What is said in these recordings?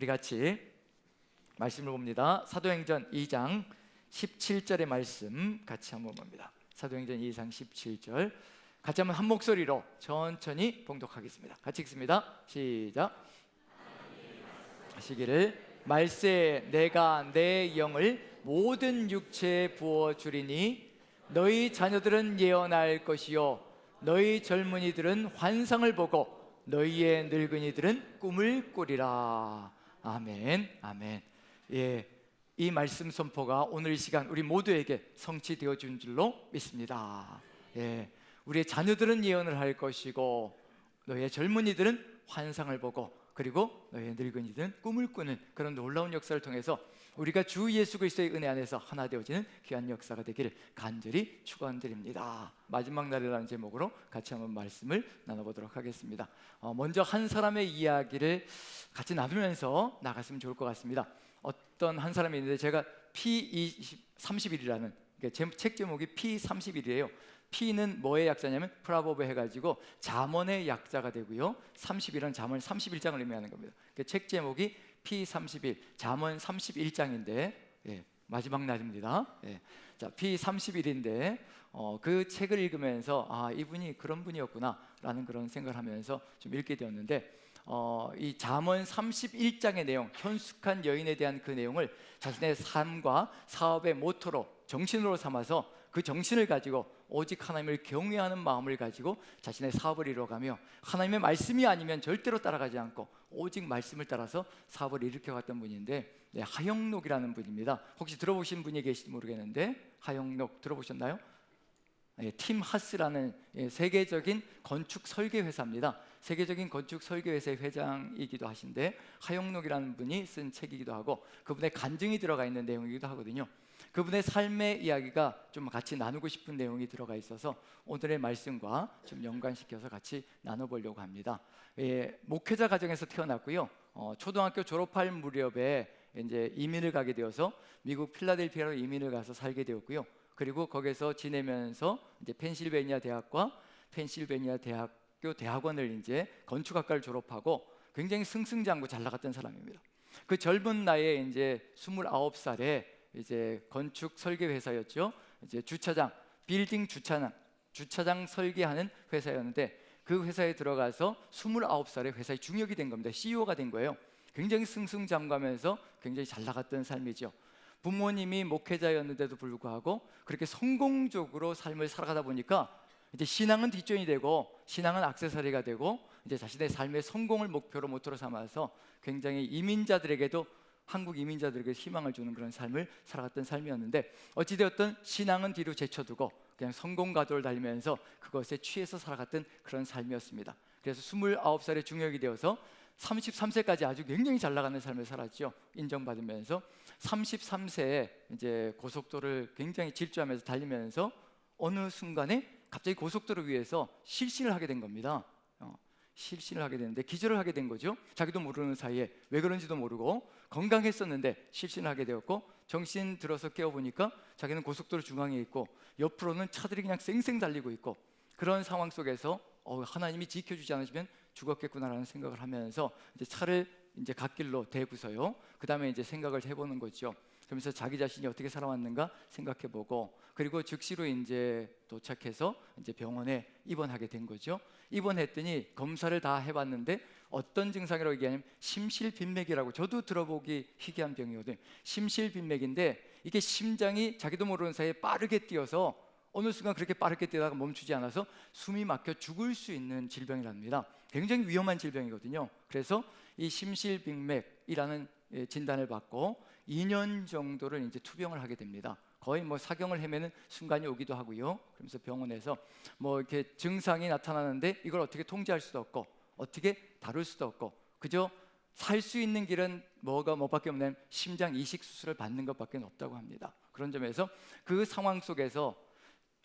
우리 같이 말씀을 봅니다. 사도행전 2장 17절의 말씀 같이 한번 봅니다. 사도행전 2장 17절 같이 한번 한 목소리로 천천히 봉독하겠습니다. 같이 읽습니다. 시작. 하시기를 말세 내가 내 영을 모든 육체에 부어주리니 너희 자녀들은 예언할 것이요 너희 젊은이들은 환상을 보고 너희의 늙은이들은 꿈을 꾸리라. 아멘. 아멘. 예, 이 말씀 선포가 오늘 이 시간 우리 모두에게 성취되어 준 줄로 믿습니다. 예, 우리의 자녀들은 예언을 할 것이고 너희의 젊은이들은 환상을 보고 그리고 너희의 늙은이들은 꿈을 꾸는 그런 놀라운 역사를 통해서 우리가 주 예수 그리스도의 은혜 안에서 하나 되어지는 귀한 역사가 되기를 간절히 축원드립니다. 마지막 날이라는 제목으로 같이 한번 말씀을 나눠보도록 하겠습니다. 먼저 한 사람의 이야기를 같이 나누면서 나갔으면 좋을 것 같습니다. 어떤 한 사람이 있는데 제가 P31이라는 책 제목이 P31이에요. P는 뭐의 약자냐면 프라보브 해가지고 잠언의 약자가 되고요, 30이라는 잠언 31장을 의미하는 겁니다. 책 제목이 P31 잠언 31장인데 마지막 날입니다. 자, P31인데 그 책을 읽으면서 이분이 그런 분이었구나 라는 그런 생각을 하면서 좀 읽게 되었는데 이 잠언 31장의 내용, 현숙한 여인에 대한 그 내용을 자신의 삶과 사업의 모토로 정신으로 삼아서 그 정신을 가지고 오직 하나님을 경외하는 마음을 가지고 자신의 사업을 이루어가며 하나님의 말씀이 아니면 절대로 따라가지 않고 오직 말씀을 따라서 사업을 일으켜갔던 분인데 하영록이라는 분입니다. 혹시 들어보신 분이 계실지 모르겠는데 하영록 들어보셨나요? 팀 하스라는 세계적인 건축 설계 회사입니다. 세계적인 건축 설계 회사의 회장이기도 하신데 하영록이라는 분이 쓴 책이기도 하고 그분의 간증이 들어가 있는 내용이기도 하거든요. 그분의 삶의 이야기가 좀 같이 나누고 싶은 내용이 들어가 있어서 오늘의 말씀과 좀 연관시켜서 같이 나눠보려고 합니다. 목회자 가정에서 태어났고요. 초등학교 졸업할 무렵에 이제 이민을 가게 되어서 미국 필라델피아로 이민을 가서 살게 되었고요. 그리고 거기서 지내면서 이제 펜실베니아 대학과 펜실베니아 대학교 대학원을 이제 건축학과를 졸업하고 굉장히 승승장구 잘 나갔던 사람입니다. 그 젊은 나이에 이제 29살에 이제 건축 설계 회사였죠. 이제 주차장, 빌딩 주차장 설계하는 회사였는데 그 회사에 들어가서 29살에 회사의 중역이 된 겁니다. CEO가 된 거예요. 굉장히 승승장구하면서 굉장히 잘 나갔던 삶이죠. 부모님이 목회자였는데도 불구하고 그렇게 성공적으로 삶을 살아가다 보니까 이제 신앙은 뒷전이 되고 신앙은 액세서리가 되고 이제 자신의 삶의 성공을 목표로 모토로 삼아서 굉장히 이민자들에게도 한국 이민자들에게 희망을 주는 그런 삶을 살아갔던 삶이었는데 어찌되었든 신앙은 뒤로 제쳐두고 그냥 성공 가도를 달리면서 그것에 취해서 살아갔던 그런 삶이었습니다. 그래서 29살에 중역이 되어서 33세까지 아주 굉장히 잘 나가는 삶을 살았죠. 인정받으면서 33세에 이제 고속도로를 굉장히 질주하면서 달리면서 어느 순간에 갑자기 고속도로 위에서 실신을 하게 된 겁니다. 실신을 하게 되는데 기절을 하게 된 거죠. 자기도 모르는 사이에 왜 그런지도 모르고 건강했었는데 실신을 하게 되었고 정신 들어서 깨어보니까 자기는 고속도로 중앙에 있고 옆으로는 차들이 그냥 쌩쌩 달리고 있고 그런 상황 속에서 하나님이 지켜주지 않으시면 죽었겠구나라는 생각을 하면서 이제 차를 이제 갓길로 대고서요. 그 다음에 이제 생각을 해보는 거죠. 그러면서 자기 자신이 어떻게 살아왔는가 생각해보고 그리고 즉시로 이제 도착해서 이제 병원에 입원하게 된 거죠. 입원했더니 검사를 다 해봤는데 어떤 증상이라고 얘기하냐면 심실빈맥이라고, 저도 들어보기 희귀한 병이거든요. 심실빈맥인데 이게 심장이 자기도 모르는 사이에 빠르게 뛰어서 어느 순간 그렇게 빠르게 뛰다가 멈추지 않아서 숨이 막혀 죽을 수 있는 질병이랍니다. 굉장히 위험한 질병이거든요. 그래서 이 심실빈맥이라는 진단을 받고 2년 정도를 이제 투병을 하게 됩니다. 거의 뭐 사경을 헤매는 순간이 오기도 하고요. 그러면서 병원에서 뭐 이렇게 증상이 나타나는데 이걸 어떻게 통제할 수도 없고 어떻게 다룰 수도 없고 그저 살 수 있는 길은 뭐밖에 없냐면 심장 이식 수술을 받는 것밖에 없다고 합니다. 그런 점에서 그 상황 속에서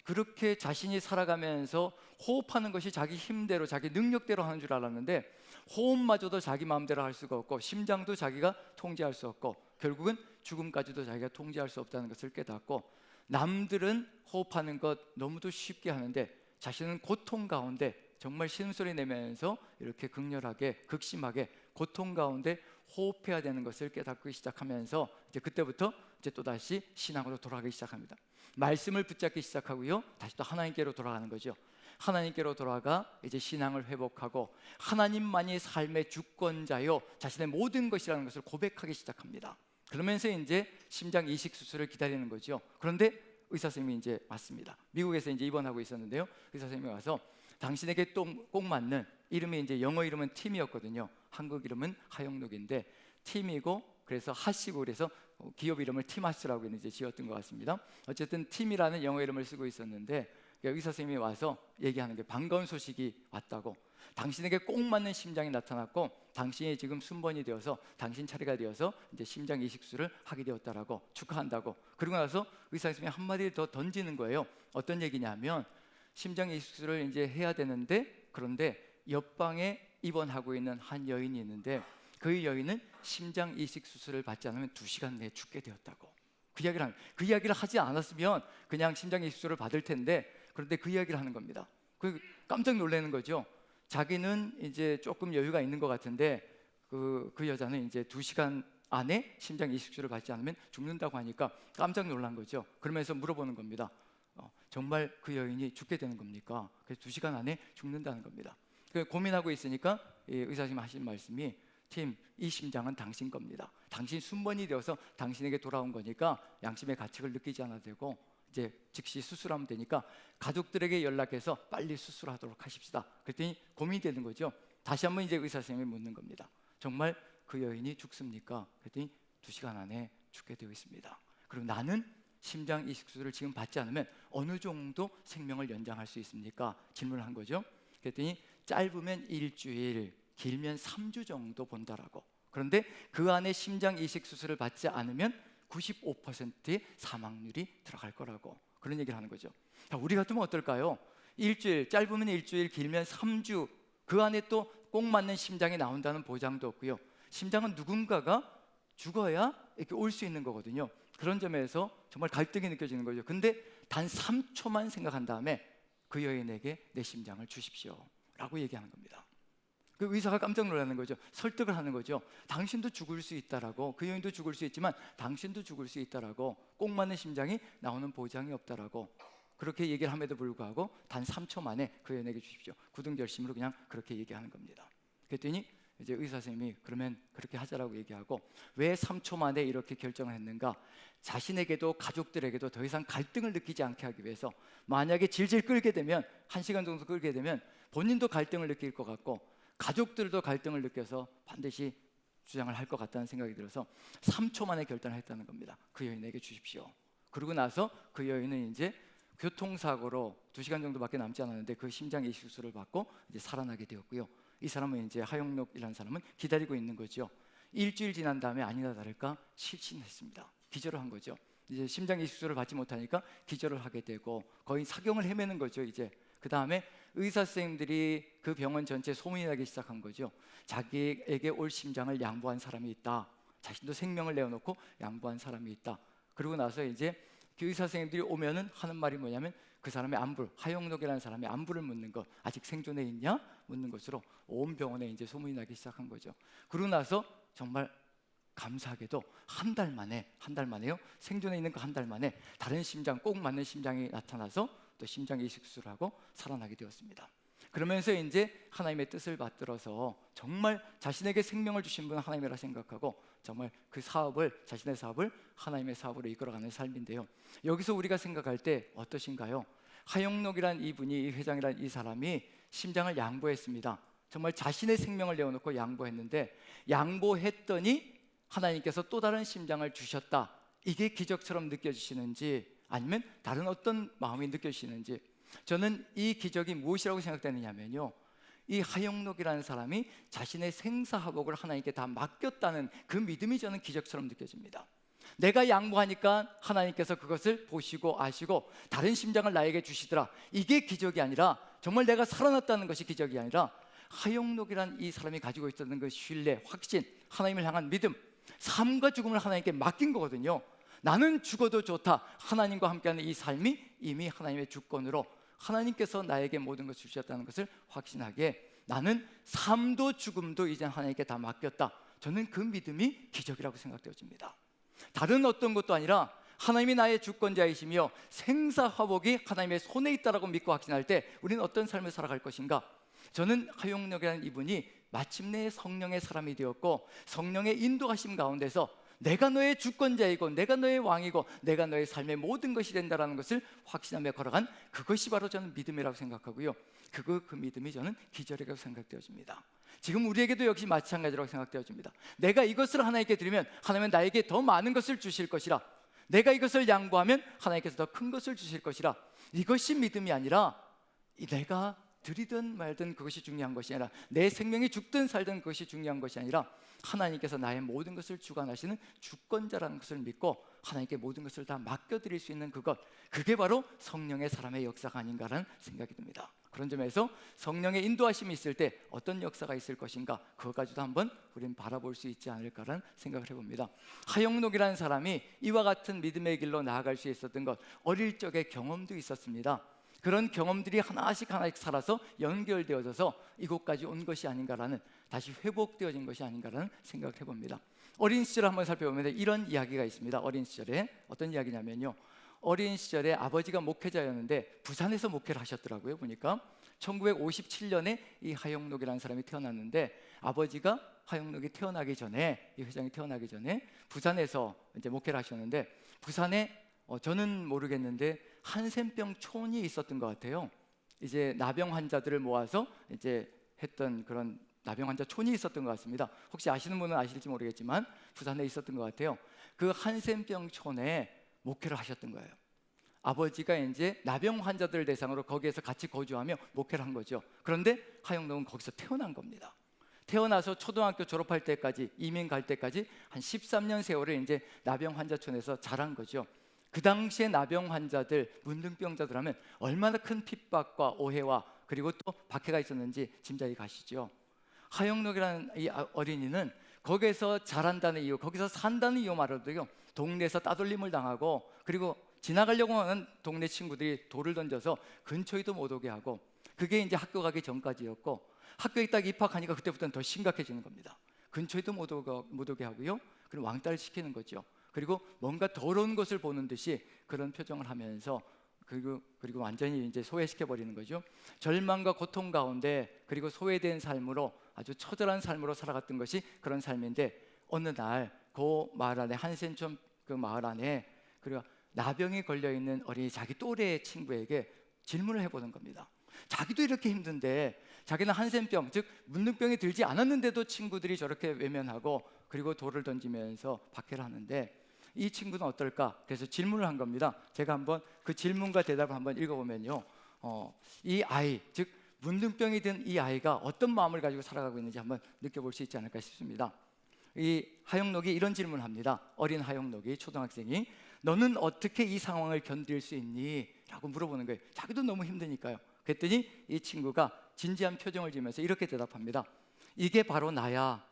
그렇게 자신이 살아가면서 호흡하는 것이 자기 힘대로 자기 능력대로 하는 줄 알았는데 호흡마저도 자기 마음대로 할 수가 없고 심장도 자기가 통제할 수 없고 결국은 죽음까지도 자기가 통제할 수 없다는 것을 깨닫고 남들은 호흡하는 것 너무도 쉽게 하는데 자신은 고통 가운데 정말 신음소리 내면서 이렇게 극렬하게 극심하게 고통 가운데 호흡해야 되는 것을 깨닫기 시작하면서 이제 그때부터 이제 또 다시 신앙으로 돌아가기 시작합니다. 말씀을 붙잡기 시작하고요, 다시 또 하나님께로 돌아가는 거죠. 하나님께로 돌아가 이제 신앙을 회복하고 하나님만이 삶의 주권자요 자신의 모든 것이라는 것을 고백하기 시작합니다. 그러면서 이제 심장 이식 수술을 기다리는 거죠. 그런데 의사 선생님이 이제 왔습니다. 미국에서 이제 입원하고 있었는데요, 의사 선생님이 와서 당신에게 꼭 맞는, 이름이 이제 영어 이름은 팀이었거든요. 한국 이름은 하영록인데 팀이고, 그래서 하시고, 그래서 기업 이름을 팀하스라고 이제 지었던 것 같습니다. 어쨌든 팀이라는 영어 이름을 쓰고 있었는데 의사 선생님이 와서 얘기하는 게 반가운 소식이 왔다고, 당신에게 꼭 맞는 심장이 나타났고 당신이 지금 순번이 되어서 당신 차례가 되어서 이제 심장 이식 수술을 하게 되었다라고 축하한다고. 그리고 나서 의사 선생님이 한마디를 더 던지는 거예요. 어떤 얘기냐면 심장 이식 수술을 이제 해야 되는데, 그런데 옆방에 입원하고 있는 한 여인이 있는데 그 여인은 심장 이식 수술을 받지 않으면 2시간 내에 죽게 되었다고. 그 이야기를 하지 않았으면 그냥 심장 이식 수술을 받을 텐데, 그런데 그 이야기를 하는 겁니다. 깜짝 놀라는 거죠. 자기는 이제 조금 여유가 있는 것 같은데 그 여자는 이제 2시간 안에 심장 이식 수술을 받지 않으면 죽는다고 하니까 깜짝 놀란 거죠. 그러면서 물어보는 겁니다. 정말 그 여인이 죽게 되는 겁니까? 그래서 2시간 안에 죽는다는 겁니다. 고민하고 있으니까 의사 선생님이 하신 말씀이, 팀, 이 심장은 당신 겁니다. 당신 순번이 되어서 당신에게 돌아온 거니까 양심의 가책을 느끼지 않아도 되고 이제 즉시 수술하면 되니까 가족들에게 연락해서 빨리 수술하도록 하십시다. 그랬더니 고민이 되는 거죠. 다시 한번 이제 의사 선생님이 묻는 겁니다. 정말 그 여인이 죽습니까? 그랬더니 2시간 안에 죽게 되어 있습니다. 그리고 나는 심장 이식 수술을 지금 받지 않으면 어느 정도 생명을 연장할 수 있습니까? 질문을 한 거죠. 그랬더니 짧으면 일주일, 길면 3주 정도 본다라고. 그런데 그 안에 심장 이식 수술을 받지 않으면 95%의 사망률이 들어갈 거라고, 그런 얘기를 하는 거죠. 자, 우리 같으면 어떨까요? 일주일, 짧으면 일주일, 길면 3주, 그 안에 또 꼭 맞는 심장이 나온다는 보장도 없고요. 심장은 누군가가 죽어야 이렇게 올 수 있는 거거든요. 그런 점에서 정말 갈등이 느껴지는 거죠. 근데 단 3초만 생각한 다음에 그 여인에게 내 심장을 주십시오 라고 얘기하는 겁니다. 그 의사가 깜짝 놀라는 거죠. 설득을 하는 거죠. 당신도 죽을 수 있다라고, 그 여인도 죽을 수 있지만 당신도 죽을 수 있다라고, 꼭 맞는 심장이 나오는 보장이 없다라고, 그렇게 얘기를 함에도 불구하고 단 3초 만에 그 여인에게 주십시오. 굳은결심으로 그냥 그렇게 얘기하는 겁니다. 그랬더니 이제 의사 선생님이 그러면 그렇게 하자라고 얘기하고, 왜 3초 만에 이렇게 결정을 했는가? 자신에게도 가족들에게도 더 이상 갈등을 느끼지 않게 하기 위해서, 만약에 질질 끌게 되면 1시간 정도 끌게 되면 본인도 갈등을 느낄 것 같고 가족들도 갈등을 느껴서 반드시 주장을 할 것 같다는 생각이 들어서 3초 만에 결단을 했다는 겁니다. 그 여인에게 주십시오. 그러고 나서 그 여인은 이제 교통사고로 2시간 정도밖에 남지 않았는데 그 심장 이식 수술을 받고 이제 살아나게 되었고요. 이 사람은 이제 하영록이라는 사람은 기다리고 있는 거죠. 일주일 지난 다음에 아니나 다를까 실신했습니다. 기절을 한 거죠. 이제 심장 이식 수술을 받지 못하니까 기절을 하게 되고 거의 사경을 헤매는 거죠. 이제 그 다음에 의사 선생님들이 그 병원 전체에 소문이 나기 시작한 거죠. 자기에게 올 심장을 양보한 사람이 있다. 자신도 생명을 내어놓고 양보한 사람이 있다. 그러고 나서 이제 그 의사 선생님들이 오면은 하는 말이 뭐냐면 그 사람의 안부, 하영록이라는 사람의 안부를 묻는 것, 아직 생존해 있냐? 묻는 것으로 온 병원에 이제 소문이 나기 시작한 거죠. 그러고 나서 정말 감사하게도 한 달 만에요. 생존해 있는 그 한 달 만에 다른 심장, 꼭 맞는 심장이 나타나서 또 심장 이식 수술을 하고 살아나게 되었습니다. 그러면서 이제 하나님의 뜻을 받들어서 정말 자신에게 생명을 주신 분은 하나님이라 생각하고 정말 그 사업을, 자신의 사업을 하나님의 사업으로 이끌어가는 삶인데요. 여기서 우리가 생각할 때 어떠신가요? 하영록이란 이분이, 이 회장이란 이 사람이 심장을 양보했습니다. 정말 자신의 생명을 내어놓고 양보했는데, 양보했더니 하나님께서 또 다른 심장을 주셨다. 이게 기적처럼 느껴지시는지 아니면 다른 어떤 마음이 느껴지시는지, 저는 이 기적이 무엇이라고 생각되느냐면요, 이 하영록이라는 사람이 자신의 생사화복을 하나님께 다 맡겼다는 그 믿음이 저는 기적처럼 느껴집니다. 내가 양보하니까 하나님께서 그것을 보시고 아시고 다른 심장을 나에게 주시더라. 이게 기적이 아니라, 정말 내가 살아났다는 것이 기적이 아니라, 하영록이라는 이 사람이 가지고 있었던 그 신뢰, 확신, 하나님을 향한 믿음, 삶과 죽음을 하나님께 맡긴 거거든요. 나는 죽어도 좋다. 하나님과 함께하는 이 삶이 이미 하나님의 주권으로 하나님께서 나에게 모든 것을 주셨다는 것을 확신하게, 나는 삶도 죽음도 이제 하나님께 다 맡겼다. 저는 그 믿음이 기적이라고 생각되어집니다. 다른 어떤 것도 아니라 하나님이 나의 주권자이시며 생사화복이 하나님의 손에 있다라고 믿고 확신할 때 우리는 어떤 삶을 살아갈 것인가? 저는 하용록이라는 이분이 마침내 성령의 사람이 되었고, 성령의 인도하심 가운데서 내가 너의 주권자이고 내가 너의 왕이고 내가 너의 삶의 모든 것이 된다라는 것을 확신하며 걸어간 그것이 바로 저는 믿음이라고 생각하고요, 그 믿음이 저는 기절이라고 생각되어집니다. 지금 우리에게도 역시 마찬가지라고 생각되어집니다. 내가 이것을 하나님께 드리면 하나님은 나에게 더 많은 것을 주실 것이라, 내가 이것을 양보하면 하나님께서 더 큰 것을 주실 것이라. 이것이 믿음이 아니라 내가 드리든 말든 그것이 중요한 것이 아니라, 내 생명이 죽든 살든 그것이 중요한 것이 아니라 하나님께서 나의 모든 것을 주관하시는 주권자라는 것을 믿고 하나님께 모든 것을 다 맡겨드릴 수 있는 그것, 그게 바로 성령의 사람의 역사가 아닌가라는 생각이 듭니다. 그런 점에서 성령의 인도하심이 있을 때 어떤 역사가 있을 것인가, 그것 가지고도 한번 우리는 바라볼 수 있지 않을까라는 생각을 해봅니다. 하용록이라는 사람이 이와 같은 믿음의 길로 나아갈 수 있었던 것, 어릴 적에 경험도 있었습니다. 그런 경험들이 하나씩 살아서 연결되어져서 이곳까지 온 것이 아닌가라는, 다시 회복되어진 것이 아닌가라는 생각을 해봅니다. 어린 시절을 한번 살펴보면 이런 이야기가 있습니다. 어린 시절에 어떤 이야기냐면요, 어린 시절에 아버지가 목회자였는데 부산에서 목회를 하셨더라고요. 보니까 1957년에 이 하용록이라는 사람이 태어났는데, 아버지가 하용록이 태어나기 전에, 이 회장이 태어나기 전에 부산에서 이제 목회를 하셨는데, 부산에 저는 모르겠는데 한센병 촌이 있었던 것 같아요. 이제 나병 환자들을 모아서 이제 했던 그런 나병 환자 촌이 있었던 것 같습니다. 혹시 아시는 분은 아실지 모르겠지만 부산에 있었던 것 같아요. 그 한센병 촌에 목회를 하셨던 거예요. 아버지가 이제 나병 환자들 대상으로 거기에서 같이 거주하며 목회를 한 거죠. 그런데 하용록은 거기서 태어난 겁니다. 태어나서 초등학교 졸업할 때까지, 이민 갈 때까지 한 13년 세월을 이제 나병 환자촌에서 자란 거죠. 그 당시에 나병 환자들, 문둥병자들 하면 얼마나 큰 핍박과 오해와 그리고 또 박해가 있었는지 짐작이 가시죠. 하용록이라는 이 어린이는 거기에서 자란다는 이유, 거기서 산다는 이유만으로도요, 동네에서 따돌림을 당하고, 그리고 지나가려고 하는 동네 친구들이 돌을 던져서 근처에도 못 오게 하고, 그게 이제 학교 가기 전까지였고, 학교에 딱 입학하니까 그때부터는 더 심각해지는 겁니다. 근처에도 못 오게 하고요, 그리고 왕따를 시키는 거죠. 그리고 뭔가 더러운 것을 보는 듯이 그런 표정을 하면서 그리고 완전히 이제 소외시켜 버리는 거죠. 절망과 고통 가운데, 그리고 소외된 삶으로, 아주 처절한 삶으로 살아갔던 것이 그런 삶인데, 어느 날 그 마을 안에, 한센촌 그 마을 안에, 그리고 나병이 걸려 있는 어린이, 자기 또래의 친구에게 질문을 해보는 겁니다. 자기도 이렇게 힘든데, 자기는 한센병, 즉 문둥병이 들지 않았는데도 친구들이 저렇게 외면하고 그리고 돌을 던지면서 박해를 하는데 이 친구는 어떨까? 그래서 질문을 한 겁니다. 제가 한번 그 질문과 대답을 한번 읽어보면요, 이 아이, 즉 문둥병이 든 이 아이가 어떤 마음을 가지고 살아가고 있는지 한번 느껴볼 수 있지 않을까 싶습니다. 이 하용록이 이런 질문을 합니다. 어린 하용록이, 초등학생이, 너는 어떻게 이 상황을 견딜 수 있니? 라고 물어보는 거예요. 자기도 너무 힘드니까요. 그랬더니 이 친구가 진지한 표정을 지으면서 이렇게 대답합니다. 이게 바로 나야.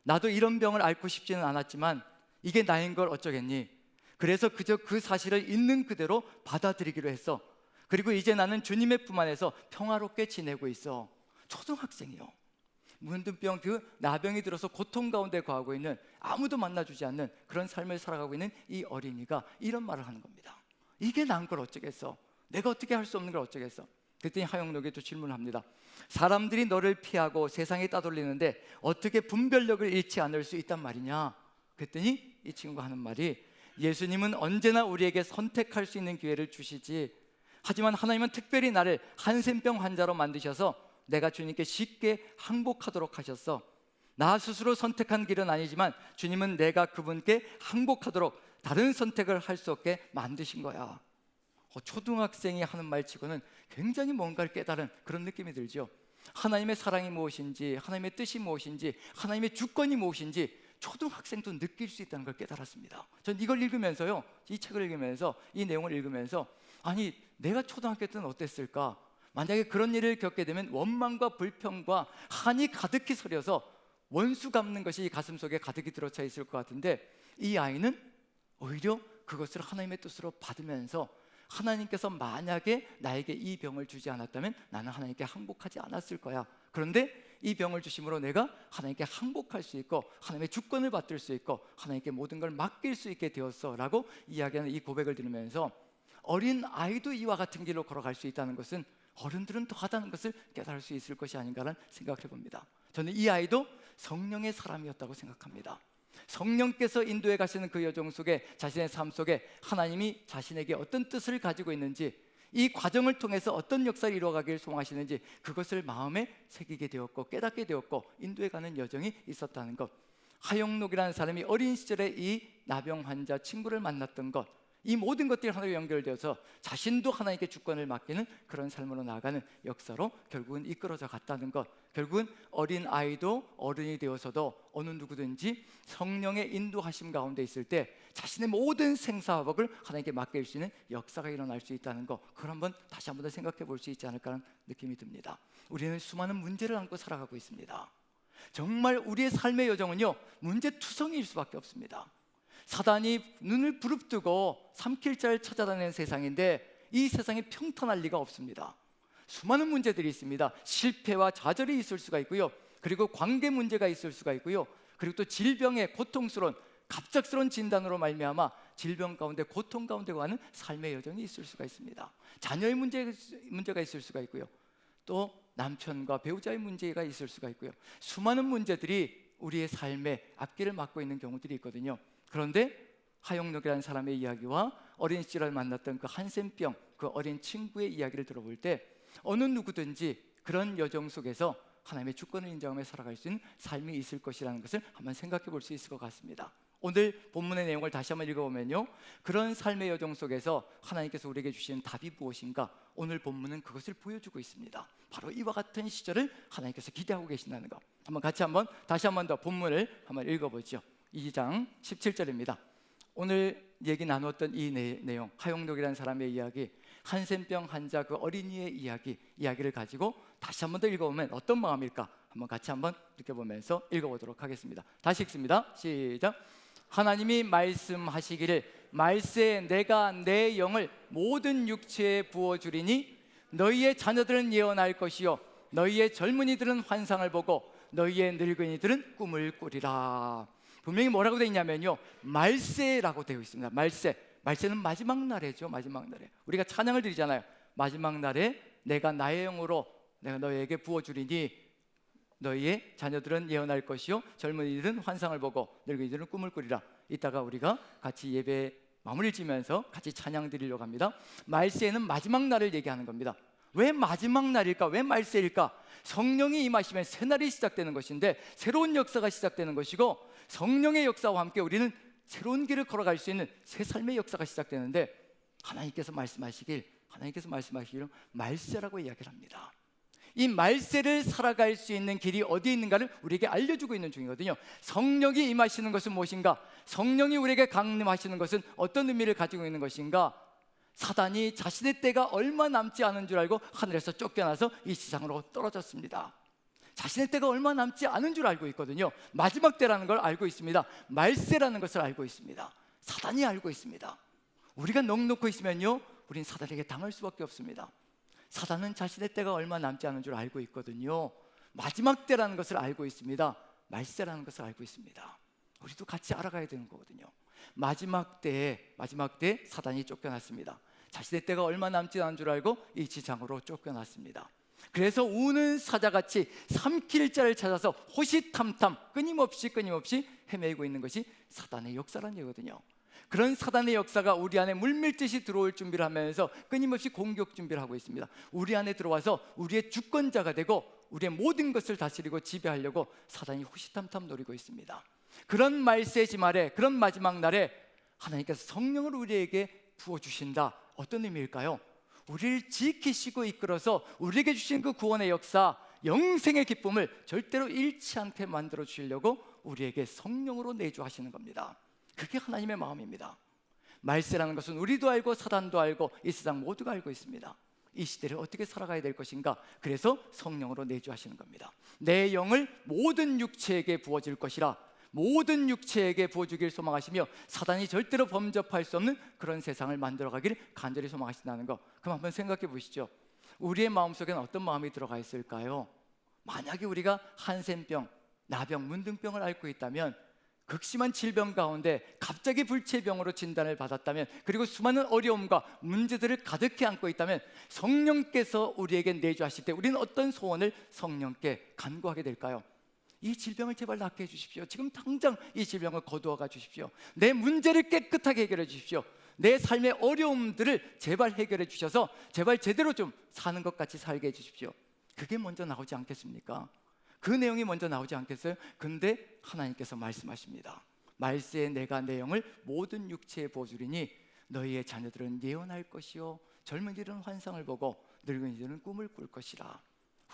나도 이런 병을 앓고 싶지는 않았지만 이게 나인 걸 어쩌겠니? 그래서 그저 그 사실을 있는 그대로 받아들이기로 했어. 그리고 이제 나는 주님의 품 안에서 평화롭게 지내고 있어. 초등학생이요. 문둥병, 그 나병이 들어서 고통 가운데 거하고 있는, 아무도 만나주지 않는 그런 삶을 살아가고 있는 이 어린이가 이런 말을 하는 겁니다. 이게 난 걸 어쩌겠어. 내가 어떻게 할 수 없는 걸 어쩌겠어. 그랬더니 하용록이 또 질문을 합니다. 사람들이 너를 피하고 세상에 따돌리는데 어떻게 분별력을 잃지 않을 수 있단 말이냐? 그랬더니 이 친구가 하는 말이, 예수님은 언제나 우리에게 선택할 수 있는 기회를 주시지, 하지만 하나님은 특별히 나를 한센병 환자로 만드셔서 내가 주님께 쉽게 항복하도록 하셨어. 나 스스로 선택한 길은 아니지만 주님은 내가 그분께 항복하도록 다른 선택을 할 수 없게 만드신 거야. 초등학생이 하는 말치고는 굉장히 뭔가를 깨달은 그런 느낌이 들죠. 하나님의 사랑이 무엇인지, 하나님의 뜻이 무엇인지, 하나님의 주권이 무엇인지 초등학생도 느낄 수 있다는 걸 깨달았습니다. 전 이걸 읽으면서요, 이 책을 읽으면서, 이 내용을 읽으면서, 아니 내가 초등학교 때는 어땠을까? 만약에 그런 일을 겪게 되면 원망과 불평과 한이 가득히 서려서 원수 갚는 것이 가슴속에 가득히 들어차 있을 것 같은데, 이 아이는 오히려 그것을 하나님의 뜻으로 받으면서, 하나님께서 만약에 나에게 이 병을 주지 않았다면 나는 하나님께 항복하지 않았을 거야. 그런데 이 병을 주심으로 내가 하나님께 항복할 수 있고 하나님의 주권을 받들 수 있고 하나님께 모든 걸 맡길 수 있게 되었어 라고 이야기하는 이 고백을 들으면서 어린 아이도 이와 같은 길로 걸어갈 수 있다는 것은 어른들은 더하다는 것을 깨달을 수 있을 것이 아닌가라는 생각을 해봅니다. 저는 이 아이도 성령의 사람이었다고 생각합니다. 성령께서 인도해 가시는 그 여정 속에 자신의 삶 속에 하나님이 자신에게 어떤 뜻을 가지고 있는지, 이 과정을 통해서 어떤 역사를 이루어가길 소망하시는지 그것을 마음에 새기게 되었고 깨닫게 되었고 인도해가는 여정이 있었다는 것. 하영록이라는 사람이 어린 시절에 이 나병 환자 친구를 만났던 것, 이 모든 것들이 하나로 연결되어서 자신도 하나님께 주권을 맡기는 그런 삶으로 나아가는 역사로 결국은 이끌어져 갔다는 것. 결국은 어린 아이도 어른이 되어서도 어느 누구든지 성령의 인도하심 가운데 있을 때 자신의 모든 생사화복을 하나님께 맡길 수 있는 역사가 일어날 수 있다는 것, 그걸 다시 한번 더 생각해 볼 수 있지 않을까 하는 느낌이 듭니다. 우리는 수많은 문제를 안고 살아가고 있습니다. 정말 우리의 삶의 여정은요, 문제투성이일 수밖에 없습니다. 사단이 눈을 부릅뜨고 삼킬 자를 찾아다니는 세상인데 이 세상이 평탄할 리가 없습니다. 수많은 문제들이 있습니다. 실패와 좌절이 있을 수가 있고요, 그리고 관계 문제가 있을 수가 있고요, 그리고 또 질병의 고통스러운 갑작스러운 진단으로 말미암아 질병 가운데 고통 가운데 가는 삶의 여정이 있을 수가 있습니다. 자녀의 문제가 있을 수가 있고요, 또 남편과 배우자의 문제가 있을 수가 있고요, 수많은 문제들이 우리의 삶의 앞길을 막고 있는 경우들이 있거든요. 그런데 하영록이라는 사람의 이야기와 어린 시절에 만났던 그 한센병, 그 어린 친구의 이야기를 들어볼 때 어느 누구든지 그런 여정 속에서 하나님의 주권을 인정하며 살아갈 수 있는 삶이 있을 것이라는 것을 한번 생각해 볼 수 있을 것 같습니다. 오늘 본문의 내용을 다시 한번 읽어보면요, 그런 삶의 여정 속에서 하나님께서 우리에게 주시는 답이 무엇인가, 오늘 본문은 그것을 보여주고 있습니다. 바로 이와 같은 시절을 하나님께서 기대하고 계신다는 것. 다시 한번 더 본문을 한번 읽어보죠. 2장 17절입니다. 오늘 얘기 나누었던 이 내용, 하영록이라는 사람의 이야기, 한센병 환자 그 어린이의 이야기를 가지고 다시 한번 더 읽어보면 어떤 마음일까 같이 한번 느껴보면서 읽어보도록 하겠습니다. 다시 읽습니다. 시작. 하나님이 말씀하시기를 말세에 내가 내 영을 모든 육체에 부어주리니 너희의 자녀들은 예언할 것이요 너희의 젊은이들은 환상을 보고 너희의 늙은이들은 꿈을 꾸리라. 분명히 뭐라고 되어 있냐면요, 말세라고 되어 있습니다. 말세는 마지막 날이죠. 마지막 날에 우리가 찬양을 드리잖아요. 마지막 날에 내가 나의 영으로 내가 너희에게 부어주리니 너희의 자녀들은 예언할 것이요 젊은이들은 환상을 보고 늙은이들은 꿈을 꾸리라. 이따가 우리가 같이 예배 마무리 지면서 같이 찬양 드리려고 합니다. 말세는 마지막 날을 얘기하는 겁니다. 왜 마지막 날일까? 왜 말세일까? 성령이 임하시면 새 날이 시작되는 것인데 새로운 역사가 시작되는 것이고, 성령의 역사와 함께 우리는 새로운 길을 걸어갈 수 있는 새 삶의 역사가 시작되는데 하나님께서 말씀하시길 말세라고 이야기를 합니다. 이 말세를 살아갈 수 있는 길이 어디에 있는가를 우리에게 알려주고 있는 중이거든요. 성령이 임하시는 것은 무엇인가? 성령이 우리에게 강림하시는 것은 어떤 의미를 가지고 있는 것인가? 사단이 자신의 때가 얼마 남지 않은 줄 알고 하늘에서 쫓겨나서 이 세상으로 떨어졌습니다. 자신의 때가 얼마 남지 않은 줄 알고 있거든요. 마지막 때라는 걸 알고 있습니다. 말세라는 것을 알고 있습니다. 사단이 알고 있습니다. 우리가 넋놓고 있으면요, 우린 사단에게 당할 수밖에 없습니다. 사단은 자신의 때가 얼마 남지 않은 줄 알고 있거든요. 마지막 때라는 것을 알고 있습니다. 말세라는 것을 알고 있습니다. 우리도 같이 알아가야 되는 거거든요. 마지막 때에 사단이 쫓겨났습니다. 자신의 때가 얼마 남지 않은 줄 알고 이 지상으로 쫓겨났습니다. 그래서 우는 사자같이 삼킬 자를 찾아서 호시탐탐 끊임없이 헤매고 있는 것이 사단의 역사라는 얘기거든요. 그런 사단의 역사가 우리 안에 물밀듯이 들어올 준비를 하면서 끊임없이 공격 준비를 하고 있습니다. 우리 안에 들어와서 우리의 주권자가 되고 우리의 모든 것을 다스리고 지배하려고 사단이 호시탐탐 노리고 있습니다. 그런 말세지 말에, 그런 마지막 날에 하나님께서 성령을 우리에게 부어주신다. 어떤 의미일까요? 우리를 지키시고 이끌어서 우리에게 주신 그 구원의 역사, 영생의 기쁨을 절대로 잃지 않게 만들어 주시려고 우리에게 성령으로 내주하시는 겁니다. 그게 하나님의 마음입니다. 말세라는 것은 우리도 알고 사단도 알고 이 세상 모두가 알고 있습니다. 이 시대를 어떻게 살아가야 될 것인가? 그래서 성령으로 내주하시는 겁니다. 내 영을 모든 육체에게 부어질 것이라. 모든 육체에게 부어주길 소망하시며 사단이 절대로 범접할 수 없는 그런 세상을 만들어가기를 간절히 소망하신다는 것. 그럼 한번 생각해 보시죠. 우리의 마음속에는 어떤 마음이 들어가 있을까요? 만약에 우리가 한센병, 나병, 문둥병을 앓고 있다면, 극심한 질병 가운데 갑자기 불치병으로 진단을 받았다면, 그리고 수많은 어려움과 문제들을 가득히 안고 있다면, 성령께서 우리에게 내주하실 때 우리는 어떤 소원을 성령께 간구하게 될까요? 이 질병을 제발 낫게 해주십시오. 지금 당장 이 질병을 거두어가 주십시오. 내 문제를 깨끗하게 해결해 주십시오. 내 삶의 어려움들을 제발 해결해 주셔서 제발 제대로 좀 사는 것 같이 살게 해주십시오. 그게 먼저 나오지 않겠습니까? 그 내용이 먼저 나오지 않겠어요? 근데 하나님께서 말씀하십니다. 말세에 내가 내 영을 모든 육체에 부어주리니 너희의 자녀들은 예언할 것이요 젊은이들은 환상을 보고 늙은이들은 꿈을 꿀 것이라.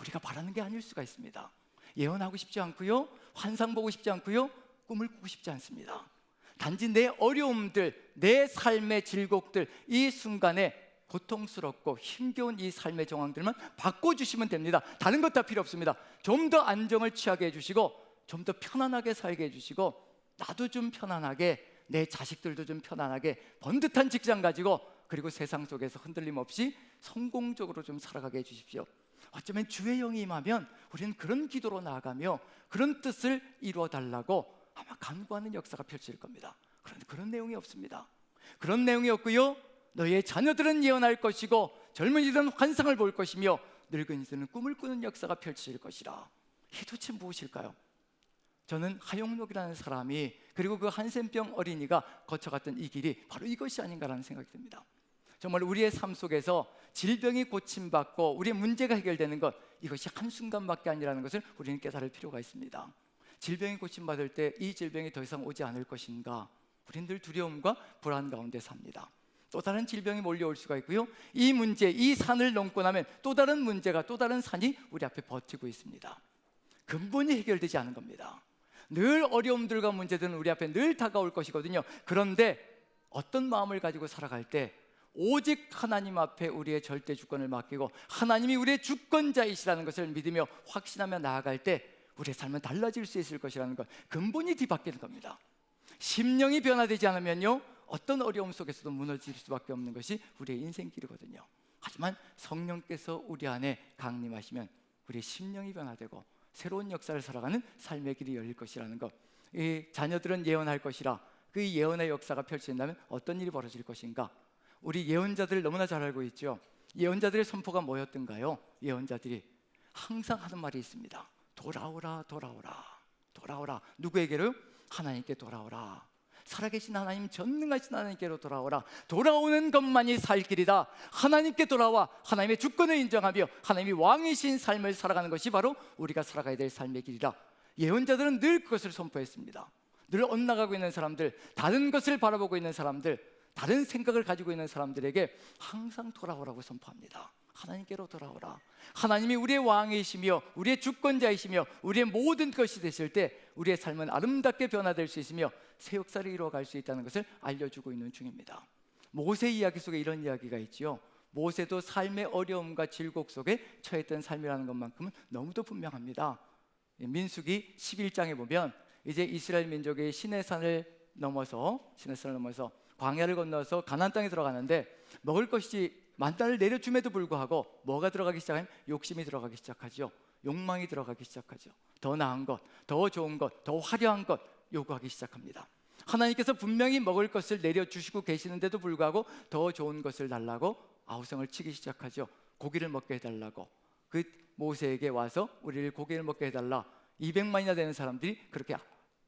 우리가 바라는 게 아닐 수가 있습니다. 예언하고 싶지 않고요, 환상 보고 싶지 않고요, 꿈을 꾸고 싶지 않습니다. 단지 내 어려움들, 내 삶의 질곡들, 이 순간에 고통스럽고 힘겨운 이 삶의 정황들만 바꿔주시면 됩니다. 다른 것 다 필요 없습니다. 좀 더 안정을 취하게 해주시고, 좀 더 편안하게 살게 해주시고, 나도 좀 편안하게, 내 자식들도 좀 편안하게, 번듯한 직장 가지고, 그리고 세상 속에서 흔들림 없이 성공적으로 좀 살아가게 해주십시오. 어쩌면 주의 영이 임하면 우리는 그런 기도로 나아가며 그런 뜻을 이루어 달라고 아마 간구하는 역사가 펼쳐질 겁니다. 그런데 그런 내용이 없습니다. 그런 내용이 없고요, 너희의 자녀들은 예언할 것이고 젊은이들은 환상을 볼 것이며 늙은이들은 꿈을 꾸는 역사가 펼쳐질 것이라. 이게 도대체 무엇일까요? 저는 하용록이라는 사람이, 그리고 그 한센병 어린이가 거쳐갔던 이 길이 바로 이것이 아닌가라는 생각이 듭니다. 정말 우리의 삶 속에서 질병이 고침받고 우리의 문제가 해결되는 것, 이것이 한순간밖에 아니라는 것을 우리는 깨달을 필요가 있습니다. 질병이 고침받을 때 이 질병이 더 이상 오지 않을 것인가, 우리는 늘 두려움과 불안 가운데 삽니다. 또 다른 질병이 몰려올 수가 있고요, 이 문제, 이 산을 넘고 나면 또 다른 문제가, 또 다른 산이 우리 앞에 버티고 있습니다. 근본이 해결되지 않은 겁니다. 늘 어려움들과 문제들은 우리 앞에 늘 다가올 것이거든요. 그런데 어떤 마음을 가지고 살아갈 때 오직 하나님 앞에 우리의 절대 주권을 맡기고 하나님이 우리의 주권자이시라는 것을 믿으며 확신하며 나아갈 때 우리의 삶은 달라질 수 있을 것이라는 것, 근본이 뒤바뀌는 겁니다. 심령이 변화되지 않으면요, 어떤 어려움 속에서도 무너질 수밖에 없는 것이 우리의 인생길이거든요. 하지만 성령께서 우리 안에 강림하시면 우리의 심령이 변화되고 새로운 역사를 살아가는 삶의 길이 열릴 것이라는 것, 이 자녀들은 예언할 것이라. 그 예언의 역사가 펼쳐진다면 어떤 일이 벌어질 것인가? 우리 예언자들을 너무나 잘 알고 있죠. 예언자들의 선포가 뭐였던가요? 예언자들이 항상 하는 말이 있습니다. 돌아오라, 돌아오라, 돌아오라. 누구에게로요? 하나님께 돌아오라. 살아계신 하나님, 전능하신 하나님께로 돌아오라. 돌아오는 것만이 살 길이다. 하나님께 돌아와 하나님의 주권을 인정하며 하나님이 왕이신 삶을 살아가는 것이 바로 우리가 살아가야 될 삶의 길이라. 예언자들은 늘 그것을 선포했습니다. 늘 엇나가고 있는 사람들, 다른 것을 바라보고 있는 사람들, 다른 생각을 가지고 있는 사람들에게 항상 돌아오라고 선포합니다. 하나님께로 돌아오라. 하나님이 우리의 왕이시며 우리의 주권자이시며 우리의 모든 것이 되실 때 우리의 삶은 아름답게 변화될 수 있으며 새 역사를 이루어갈 수 있다는 것을 알려주고 있는 중입니다. 모세 이야기 속에 이런 이야기가 있지요. 모세도 삶의 어려움과 질곡 속에 처했던 삶이라는 것만큼은 너무도 분명합니다. 민수기 11장에 보면 이제 이스라엘 민족이 시내산을 넘어서 광야를 건너서 가나안 땅에 들어가는데 먹을 것이 만나를 내려줌에도 불구하고 뭐가 들어가기 시작하면 욕심이 들어가기 시작하죠. 욕망이 들어가기 시작하죠. 더 나은 것, 더 좋은 것, 더 화려한 것 요구하기 시작합니다. 하나님께서 분명히 먹을 것을 내려주시고 계시는데도 불구하고 더 좋은 것을 달라고 아우성을 치기 시작하죠. 고기를 먹게 해달라고. 그 모세에게 와서 우리를 고기를 먹게 해달라. 200만이나 되는 사람들이 그렇게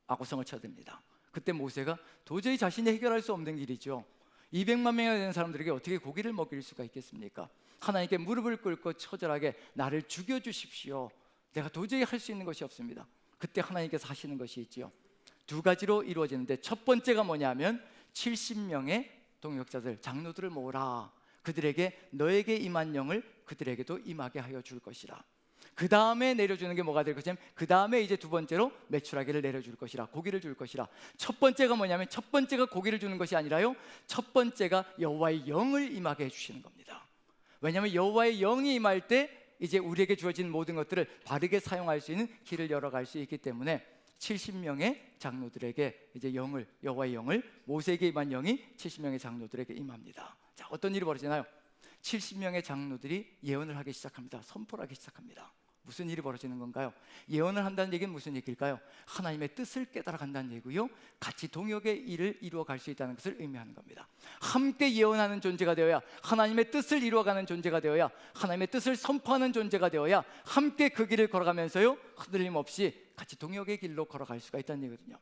아우성을 쳐댑니다. 그때 모세가 도저히 자신이 해결할 수 없는 일이죠. 200만 명이나 되는 사람들에게 어떻게 고기를 먹일 수가 있겠습니까? 하나님께 무릎을 꿇고 처절하게 나를 죽여주십시오. 내가 도저히 할 수 있는 것이 없습니다. 그때 하나님께서 하시는 것이 있지요. 두 가지로 이루어지는데, 첫 번째가 뭐냐면 70명의 동역자들, 장로들을 모으라. 그들에게 너에게 임한 영을 그들에게도 임하게 하여 줄 것이라. 그 다음에 내려주는 게 뭐가 될 것이냐면, 그 다음에 이제 두 번째로 메추라기를 내려줄 것이라, 고기를 줄 것이라. 첫 번째가 뭐냐면, 첫 번째가 고기를 주는 것이 아니라요, 첫 번째가 여호와의 영을 임하게 해주시는 겁니다. 왜냐하면 여호와의 영이 임할 때 이제 우리에게 주어진 모든 것들을 바르게 사용할 수 있는 길을 열어갈 수 있기 때문에 70명의 장로들에게 이제 영을, 여호와의 영을, 모세에게 임한 영이 70명의 장로들에게 임합니다. 자, 어떤 일이 벌어지나요? 70명의 장로들이 예언을 하기 시작합니다. 선포를 하기 시작합니다. 무슨 일이 벌어지는 건가요? 예언을 한다는 얘기는 무슨 얘기일까요? 하나님의 뜻을 깨달아 간다는 얘기고요, 같이 동역의 일을 이루어 갈 수 있다는 것을 의미하는 겁니다. 함께 예언하는 존재가 되어야, 하나님의 뜻을 이루어가는 존재가 되어야, 하나님의 뜻을 선포하는 존재가 되어야 함께 그 길을 걸어가면서요, 흔들림 없이 같이 동역의 길로 걸어갈 수가 있다는 얘기거든요.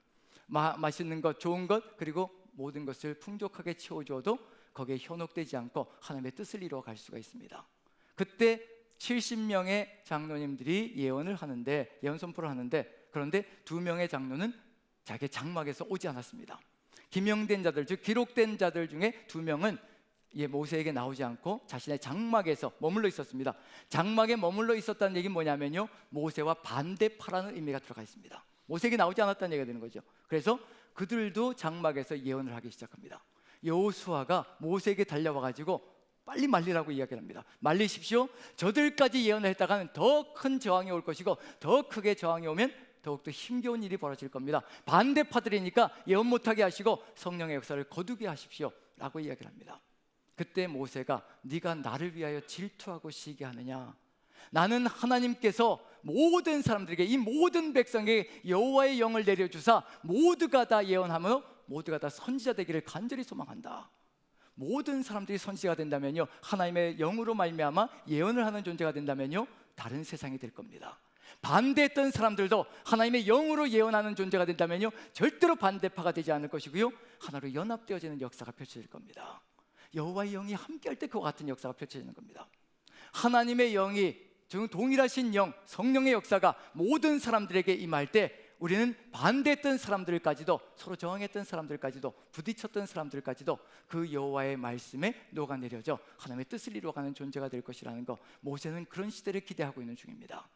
맛있는 것, 좋은 것, 그리고 모든 것을 풍족하게 채워주어도 거기에 현혹되지 않고 하나님의 뜻을 이루어갈 수가 있습니다. 그때 70명의 장로님들이 예언을 하는데, 예언 선포를 하는데, 그런데 2명의 장로는 자기 장막에서 오지 않았습니다. 기명된 자들, 즉 기록된 자들 중에 2명은 모세에게 나오지 않고 자신의 장막에서 머물러 있었습니다. 장막에 머물러 있었다는 얘기는 뭐냐면요, 모세와 반대파라는 의미가 들어가 있습니다. 모세에게 나오지 않았다는 얘기가 되는 거죠. 그래서 그들도 장막에서 예언을 하기 시작합니다. 여호수아가 모세에게 달려와 가지고 빨리 말리라고 이야기를 합니다. 말리십시오. 저들까지 예언을 했다가는 더 큰 저항이 올 것이고, 더 크게 저항이 오면 더욱더 힘겨운 일이 벌어질 겁니다. 반대파들이니까 예언 못하게 하시고 성령의 역사를 거두게 하십시오 라고 이야기를 합니다. 그때 모세가 네가 나를 위하여 질투하고 시기하느냐, 나는 하나님께서 모든 사람들에게, 이 모든 백성에게 여호와의 영을 내려주사 모두가 다 예언하며 모두가 다 선지자 되기를 간절히 소망한다. 모든 사람들이 선지자가 된다면요, 하나님의 영으로 말미암아 예언을 하는 존재가 된다면요, 다른 세상이 될 겁니다. 반대했던 사람들도 하나님의 영으로 예언하는 존재가 된다면요, 절대로 반대파가 되지 않을 것이고요, 하나로 연합되어지는 역사가 펼쳐질 겁니다. 여호와의 영이 함께할 때 그와 같은 역사가 펼쳐지는 겁니다. 하나님의 영이, 즉 동일하신 영, 성령의 역사가 모든 사람들에게 임할 때 우리는 반대했던 사람들까지도, 서로 저항했던 사람들까지도, 부딪혔던 사람들까지도 그 여호와의 말씀에 녹아내려져 하나님의 뜻을 이루어가는 존재가 될 것이라는 거, 모세는 그런 시대를 기대하고 있는 중입니다.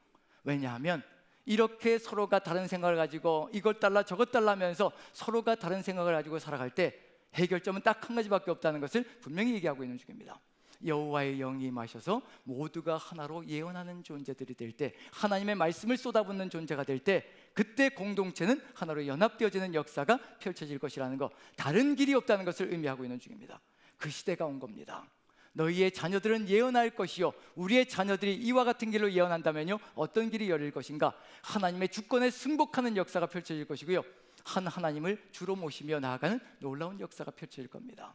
왜냐하면 이렇게 서로가 다른 생각을 가지고 이것 달라 저것 달라 하면서 서로가 다른 생각을 가지고 살아갈 때 해결점은 딱 한 가지밖에 없다는 것을 분명히 얘기하고 있는 중입니다. 여호와의 영이 임하셔서 모두가 하나로 예언하는 존재들이 될 때, 하나님의 말씀을 쏟아붓는 존재가 될 때, 그때 공동체는 하나로 연합되어지는 역사가 펼쳐질 것이라는 것, 다른 길이 없다는 것을 의미하고 있는 중입니다. 그 시대가 온 겁니다. 너희의 자녀들은 예언할 것이요, 우리의 자녀들이 이와 같은 길로 예언한다면요, 어떤 길이 열릴 것인가? 하나님의 주권에 승복하는 역사가 펼쳐질 것이고요, 한 하나님을 주로 모시며 나아가는 놀라운 역사가 펼쳐질 겁니다.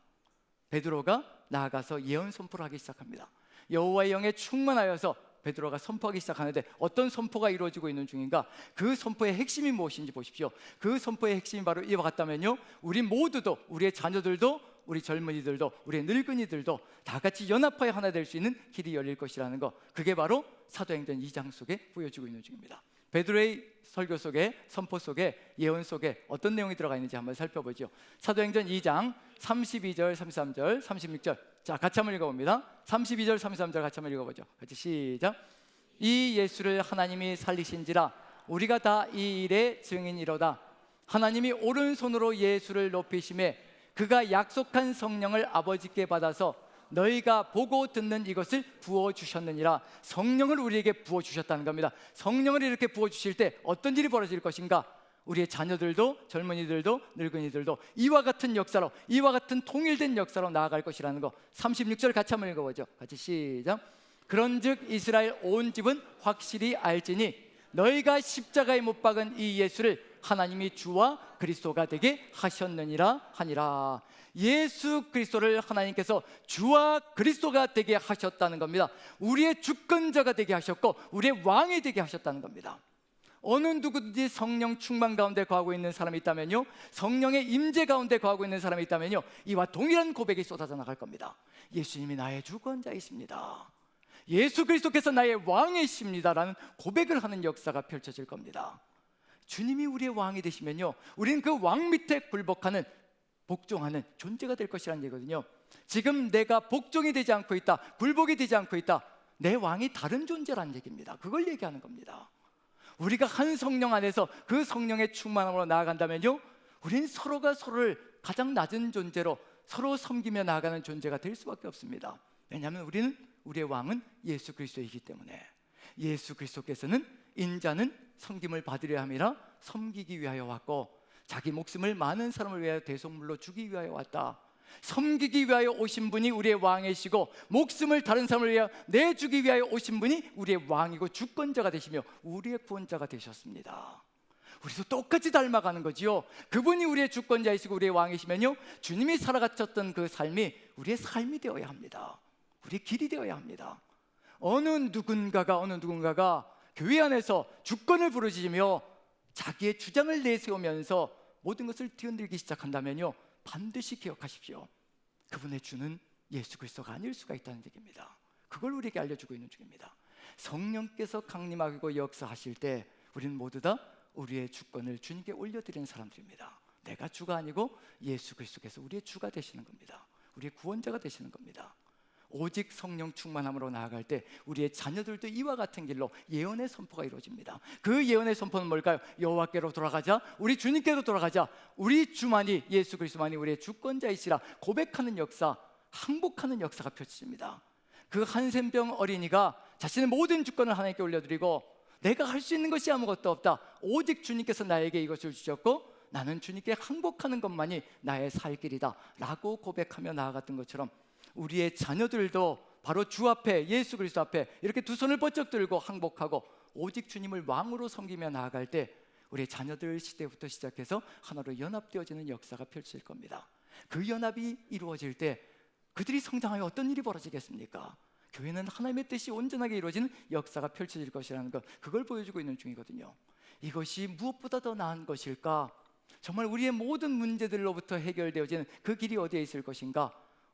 베드로가 나아가서 예언 선포를 하기 시작합니다. 여호와의 영에 충만하여서 베드로가 선포하기 시작하는데 어떤 선포가 이루어지고 있는 중인가? 그 선포의 핵심이 무엇인지 보십시오. 그 선포의 핵심이 바로 이와 같다면요, 우리 모두도, 우리의 자녀들도, 우리 젊은이들도, 우리의 늙은이들도 다 같이 연합하여 하나 될 수 있는 길이 열릴 것이라는 것, 그게 바로 사도행전 2장 속에 보여지고 있는 중입니다. 베드로의 설교 속에, 선포 속에, 예언 속에 어떤 내용이 들어가 있는지 한번 살펴보죠. 사도행전 2장 32절, 33절, 36절, 자 같이 한번 읽어봅니다. 32절, 33절 같이 한번 읽어보죠. 같이 시작. 이 예수를 하나님이 살리신지라 우리가 다 이 일의 증인이로다. 하나님이 오른손으로 예수를 높이심에 그가 약속한 성령을 아버지께 받아서 너희가 보고 듣는 이것을 부어주셨느니라. 성령을 우리에게 부어주셨다는 겁니다. 성령을 이렇게 부어주실 때 어떤 일이 벌어질 것인가? 우리의 자녀들도, 젊은이들도, 늙은이들도 이와 같은 역사로, 이와 같은 통일된 역사로 나아갈 것이라는 거. 36절 같이 한번 읽어보죠. 같이 시작. 그런즉 이스라엘 온 집은 확실히 알지니 너희가 십자가에 못 박은 이 예수를 하나님이 주와 그리스도가 되게 하셨느니라 하니라. 예수 그리스도를 하나님께서 주와 그리스도가 되게 하셨다는 겁니다. 우리의 주권자가 되게 하셨고 우리의 왕이 되게 하셨다는 겁니다. 어느 누구든지 성령 충만 가운데 거하고 있는 사람이 있다면요, 성령의 임재 가운데 거하고 있는 사람이 있다면요, 이와 동일한 고백이 쏟아져 나갈 겁니다. 예수님이 나의 주권자이십니다. 예수 그리스도께서 나의 왕이십니다 라는 고백을 하는 역사가 펼쳐질 겁니다. 주님이 우리의 왕이 되시면요, 우리는 그 왕 밑에 굴복하는, 복종하는 존재가 될 것이라는 얘기거든요. 지금 내가 복종이 되지 않고 있다, 굴복이 되지 않고 있다, 내 왕이 다른 존재라는 얘기입니다. 그걸 얘기하는 겁니다. 우리가 한 성령 안에서 그 성령의 충만함으로 나아간다면요, 우리는 서로가 서로를 가장 낮은 존재로 서로 섬기며 나아가는 존재가 될 수밖에 없습니다. 왜냐하면 우리는, 우리의 왕은 예수 그리스도이기 때문에. 예수 그리스도께서는 인자는 섬김을 받으려 함이라 섬기기 위하여 왔고 자기 목숨을 많은 사람을 위하여 대속물로 주기 위하여 왔다. 섬기기 위하여 오신 분이 우리의 왕이시고 목숨을 다른 사람을 위하여 내주기 위하여 오신 분이 우리의 왕이고 주권자가 되시며 우리의 구원자가 되셨습니다. 우리도 똑같이 닮아가는 거지요. 그분이 우리의 주권자이시고 우리의 왕이시면요, 주님이 살아가셨던 그 삶이 우리의 삶이 되어야 합니다. 우리의 길이 되어야 합니다. 어느 누군가가 교회 안에서 주권을 부르짖으며 자기의 주장을 내세우면서 모든 것을 뒤흔들기 시작한다면요, 반드시 기억하십시오. 그분의 주는 예수 그리스도가 아닐 수가 있다는 얘기입니다. 그걸 우리에게 알려주고 있는 중입니다. 성령께서 강림하고 역사하실 때 우리는 모두 다 우리의 주권을 주님께 올려드리는 사람들입니다. 내가 주가 아니고 예수 그리스도께서 우리의 주가 되시는 겁니다. 우리의 구원자가 되시는 겁니다. 오직 성령 충만함으로 나아갈 때 우리의 자녀들도 이와 같은 길로 예언의 선포가 이루어집니다. 그 예언의 선포는 뭘까요? 여호와께로 돌아가자, 우리 주님께로 돌아가자, 우리 주만이, 예수 그리스도만이 우리의 주권자이시라 고백하는 역사, 항복하는 역사가 펼쳐집니다. 그 한센병 어린이가 자신의 모든 주권을 하나님께 올려드리고 내가 할 수 있는 것이 아무것도 없다, 오직 주님께서 나에게 이것을 주셨고 나는 주님께 항복하는 것만이 나의 살 길이다 라고 고백하며 나아갔던 것처럼 우리의 자녀들도 바로 주 앞에, 예수 그리스도 앞에 이렇게 두 손을 번쩍 들고 항복하고 오직 주님을 왕으로 섬기며 나아갈 때 우리의 자녀들 시대부터 시작해서 하나로 연합되어지는 역사가 펼쳐질 겁니다. 그 연합이 이루어질 때 그들이 성장하여 어떤 일이 벌어지겠습니까? 교회는 하나님의 뜻이 온전하게 이루어지는 역사가 펼쳐질 것이라는 것, 그걸 보여주고 있는 중이거든요. 이것이 무엇보다 더 나은 것일까? 정말 우리의 모든 문제들로부터 해결되어지는 그 길이 어디에 있을 것인가?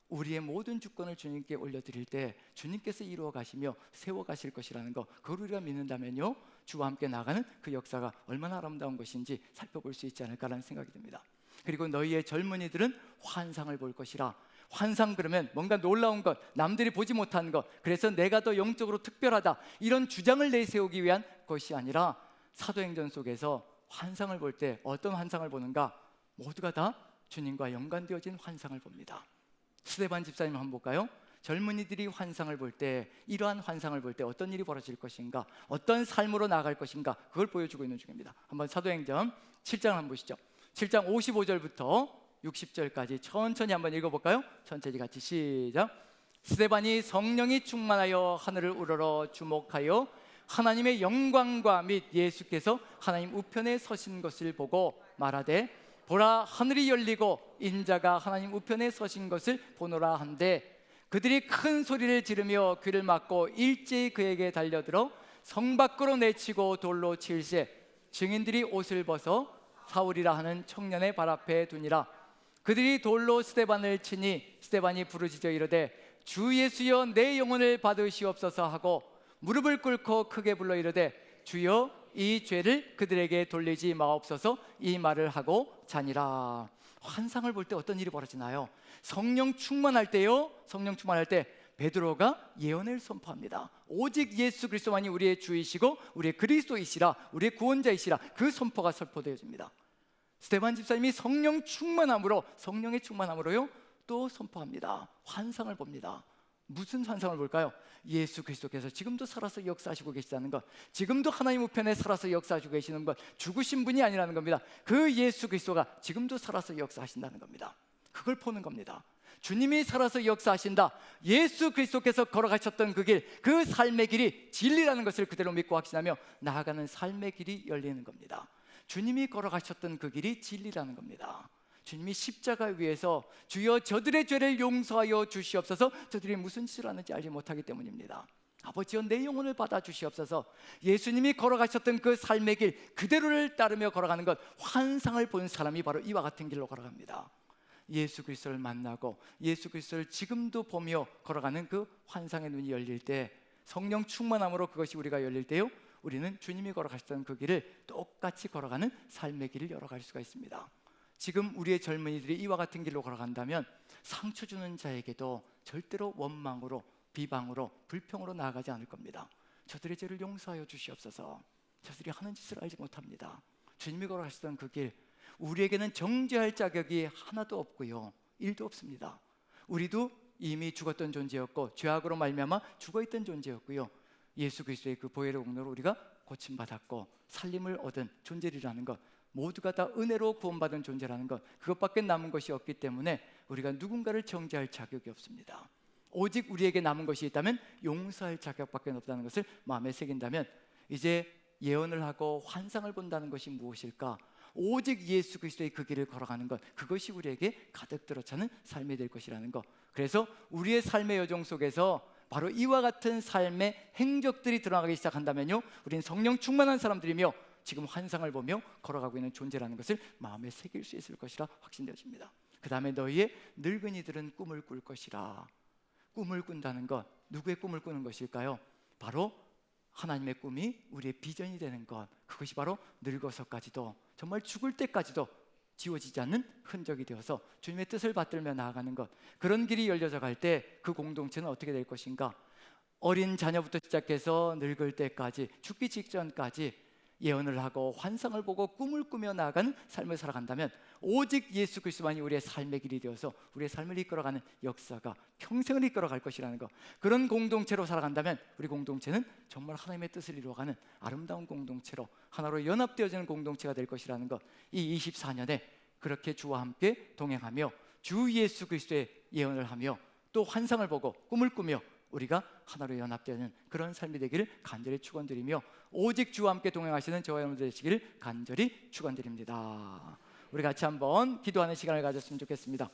우리의 모든 주권을 주님께 올려드릴 때 주님께서 이루어 가시며 세워 가실 것이라는 것, 그걸 우리가 믿는다면요, 주와 함께 나가는 그 역사가 얼마나 아름다운 것인지 살펴볼 수 있지 않을까라는 생각이 듭니다. 그리고 너희의 젊은이들은 환상을 볼 것이라. 환상, 그러면 뭔가 놀라운 것, 남들이 보지 못한 것, 그래서 내가 더 영적으로 특별하다, 이런 주장을 내세우기 위한 것이 아니라 사도행전 속에서 환상을 볼 때 어떤 환상을 보는가? 모두가 다 주님과 연관되어진 환상을 봅니다. 스데반 집사님 한번 볼까요? 젊은이들이 환상을 볼 때, 이러한 환상을 볼 때 어떤 일이 벌어질 것인가, 어떤 삶으로 나아갈 것인가, 그걸 보여주고 있는 중입니다. 한번 사도행전 7장을 한번 보시죠. 7장 55절부터 60절까지 천천히 한번 읽어볼까요? 천천히 같이 시작. 스데반이 성령이 충만하여 하늘을 우러러 주목하여 하나님의 영광과 및 예수께서 하나님 우편에 서신 것을 보고 말하되, 보라, 하늘이 열리고 인자가 하나님 우편에 서신 것을 보노라 한데, 그들이 큰 소리를 지르며 귀를 막고 일제히 그에게 달려들어 성 밖으로 내치고 돌로 칠세, 증인들이 옷을 벗어 사울이라 하는 청년의 발 앞에 두니라. 그들이 돌로 스데반을 치니 스데반이 부르짖어 이르되, 주 예수여 내 영혼을 받으시옵소서 하고 무릎을 꿇고 크게 불러 이르되, 주여 이 죄를 그들에게 돌리지 마옵소서, 이 말을 하고 자니라. 환상을 볼 때 어떤 일이 벌어지나요? 성령 충만할 때요, 성령 충만할 때 베드로가 예언을 선포합니다. 오직 예수 그리스도만이 우리의 주이시고 우리의 그리스도이시라, 우리의 구원자이시라, 그 선포가 선포되어집니다. 스데반 집사님이 성령 충만함으로, 성령의 충만함으로요 또 선포합니다. 환상을 봅니다. 무슨 환상을 볼까요? 예수 그리스도께서 지금도 살아서 역사하시고 계시다는 것, 지금도 하나님 우편에 살아서 역사하시고 계시는 것, 죽으신 분이 아니라는 겁니다. 그 예수 그리스도가 지금도 살아서 역사하신다는 겁니다. 그걸 보는 겁니다. 주님이 살아서 역사하신다, 예수 그리스도께서 걸어가셨던 그 길, 그 삶의 길이 진리라는 것을 그대로 믿고 확신하며 나아가는 삶의 길이 열리는 겁니다. 주님이 걸어가셨던 그 길이 진리라는 겁니다. 주님이 십자가 위에서 주여 저들의 죄를 용서하여 주시옵소서, 저들이 무슨 짓을 하는지 알지 못하기 때문입니다. 아버지여 내 영혼을 받아 주시옵소서. 예수님이 걸어가셨던 그 삶의 길 그대로를 따르며 걸어가는 것, 환상을 본 사람이 바로 이와 같은 길로 걸어갑니다. 예수 그리스도를 만나고 예수 그리스도를 지금도 보며 걸어가는 그 환상의 눈이 열릴 때, 성령 충만함으로 그것이 우리가 열릴 때요, 우리는 주님이 걸어가셨던 그 길을 똑같이 걸어가는 삶의 길을 열어갈 수가 있습니다. 지금 우리의 젊은이들이 이와 같은 길로 걸어간다면 상처 주는 자에게도 절대로 원망으로, 비방으로, 불평으로 나아가지 않을 겁니다. 저들의 죄를 용서하여 주시옵소서. 저들이 하는 짓을 알지 못합니다. 주님이 걸어가셨던 그 길, 우리에게는 정죄할 자격이 하나도 없고요, 일도 없습니다. 우리도 이미 죽었던 존재였고 죄악으로 말미암아 죽어있던 존재였고요, 예수 그리스도의 그 보혈의 공로로 우리가 고침받았고 살림을 얻은 존재라는 것, 모두가 다 은혜로 구원받은 존재라는 것, 그것밖에 남은 것이 없기 때문에 우리가 누군가를 정죄할 자격이 없습니다. 오직 우리에게 남은 것이 있다면 용서할 자격밖에 없다는 것을 마음에 새긴다면 이제 예언을 하고 환상을 본다는 것이 무엇일까? 오직 예수 그리스도의 그 길을 걸어가는 것, 그것이 우리에게 가득 들어차는 삶이 될 것이라는 것. 그래서 우리의 삶의 여정 속에서 바로 이와 같은 삶의 행적들이 드러나기 시작한다면요, 우리는 성령 충만한 사람들이며 지금 환상을 보며 걸어가고 있는 존재라는 것을 마음에 새길 수 있을 것이라 확신되어집니다. 그 다음에 너희의 늙은이들은 꿈을 꿀 것이라. 꿈을 꾼다는 것, 누구의 꿈을 꾸는 것일까요? 바로 하나님의 꿈이 우리의 비전이 되는 것, 그것이 바로 늙어서까지도, 정말 죽을 때까지도 지워지지 않는 흔적이 되어서 주님의 뜻을 받들며 나아가는 것, 그런 길이 열려져 갈 때 그 공동체는 어떻게 될 것인가? 어린 자녀부터 시작해서 늙을 때까지, 죽기 직전까지 예언을 하고 환상을 보고 꿈을 꾸며 나아가는 삶을 살아간다면 오직 예수 그리스도만이 우리의 삶의 길이 되어서 우리의 삶을 이끌어가는 역사가 평생을 이끌어갈 것이라는 것, 그런 공동체로 살아간다면 우리 공동체는 정말 하나님의 뜻을 이루어가는 아름다운 공동체로 하나로 연합되어지는 공동체가 될 것이라는 것, 이 24년에 그렇게 주와 함께 동행하며 주 예수 그리스도의 예언을 하며 또 환상을 보고 꿈을 꾸며 우리가 하나로 연합되는 그런 삶이 되기를 간절히 축원드리며 오직 주와 함께 동행하시는 저와 여러분들 되시기를 간절히 축원드립니다. 우리 같이 한번 기도하는 시간을 가졌으면 좋겠습니다.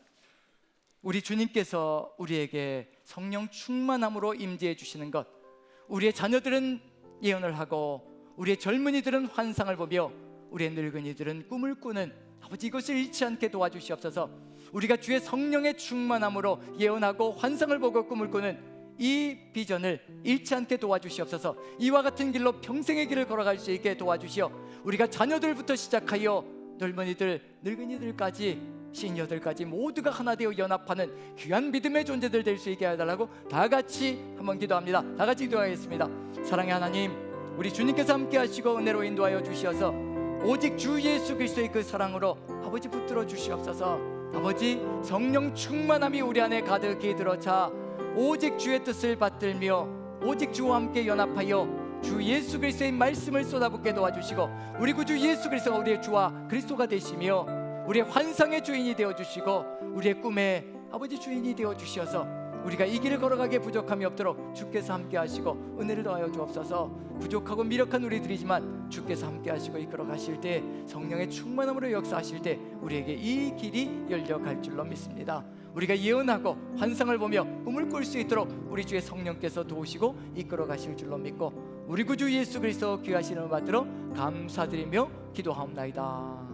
우리 주님께서 우리에게 성령 충만함으로 임재해 주시는 것, 우리의 자녀들은 예언을 하고 우리의 젊은이들은 환상을 보며 우리의 늙은이들은 꿈을 꾸는 아버지, 이것을 잃지 않게 도와주시옵소서. 우리가 주의 성령의 충만함으로 예언하고 환상을 보고 꿈을 꾸는 이 비전을 잃지 않게 도와주시옵소서. 이와 같은 길로 평생의 길을 걸어갈 수 있게 도와주시어 우리가 자녀들부터 시작하여 젊은이들, 늙은이들까지, 시니어들까지 모두가 하나 되어 연합하는 귀한 믿음의 존재들 될 수 있게 해달라고 다 같이 한번 기도합니다. 다 같이 기도하겠습니다. 사랑의 하나님, 우리 주님께서 함께 하시고 은혜로 인도하여 주시어서 오직 주 예수 그리스도의 그 사랑으로 아버지 붙들어 주시옵소서. 아버지, 성령 충만함이 우리 안에 가득히 들어차 오직 주의 뜻을 받들며 오직 주와 함께 연합하여 주 예수 그리스도의 말씀을 쏟아붓게 도와주시고 우리 구주 예수 그리스도가 우리의 주와 그리스도가 되시며 우리의 환상의 주인이 되어주시고 우리의 꿈의 아버지 주인이 되어주시어서 우리가 이 길을 걸어가기에 부족함이 없도록 주께서 함께 하시고 은혜를 더하여 주옵소서. 부족하고 미력한 우리들이지만 주께서 함께 하시고 이끌어 가실 때, 성령의 충만함으로 역사하실 때 우리에게 이 길이 열려갈 줄로 믿습니다. 우리가 예언하고 환상을 보며 꿈을 꿀 수 있도록 우리 주의 성령께서 도우시고 이끌어 가실 줄로 믿고 우리 구주 예수 그리스도 귀하신 이름을 받들어 감사드리며 기도하옵나이다.